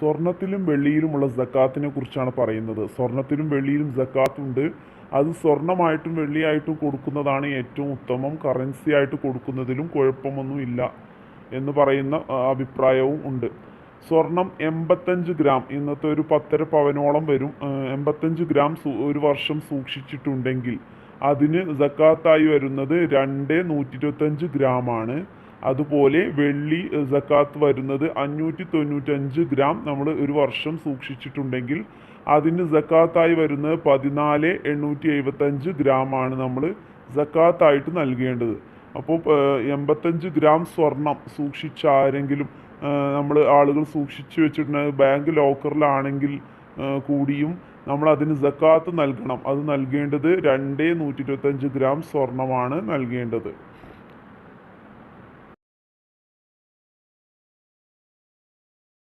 സ്വർണത്തിലും വെള്ളിയിലുമുള്ള സക്കാത്തിനെ കുറിച്ചാണ് പറയുന്നത്. സ്വർണത്തിലും വെള്ളിയിലും സക്കാത്തുണ്ട്. അത് സ്വർണമായിട്ടും വെള്ളിയായിട്ടും കൊടുക്കുന്നതാണ് ഏറ്റവും ഉത്തമം. കറൻസി ആയിട്ട് കൊടുക്കുന്നതിലും കുഴപ്പമൊന്നുമില്ല എന്ന് പറയുന്ന അഭിപ്രായവും ഉണ്ട്. സ്വർണം 85 ഗ്രാം, ഇന്നത്തെ ഒരു 10.5 പവനോളം വരും. 85 ഗ്രാം ഒരു വർഷം സൂക്ഷിച്ചിട്ടുണ്ടെങ്കിൽ അതിന് സക്കാത്തായി വരുന്നത് 2,125 ഗ്രാമാണ്. അതുപോലെ വെള്ളി സക്കാത്ത് വരുന്നത് 595 ഗ്രാം നമ്മൾ ഒരു വർഷം സൂക്ഷിച്ചിട്ടുണ്ടെങ്കിൽ അതിന് സക്കാത്തായി വരുന്നത് 14,875 ഗ്രാമാണ് നമ്മൾ സക്കാത്തായിട്ട് നൽകേണ്ടത്. അപ്പോൾ 85 ഗ്രാം സ്വർണം സൂക്ഷിച്ച ആരെങ്കിലും ആളുകൾ സൂക്ഷിച്ചു വെച്ചിട്ടുണ്ടെങ്കിൽ ബാങ്ക് ലോക്കറിലാണെങ്കിൽ കൂടിയും നമ്മൾ അതിന് സക്കാത്ത് നൽകണം. അത് നൽകേണ്ടത് 2,125 ഗ്രാം സ്വർണമാണ് നൽകേണ്ടത്.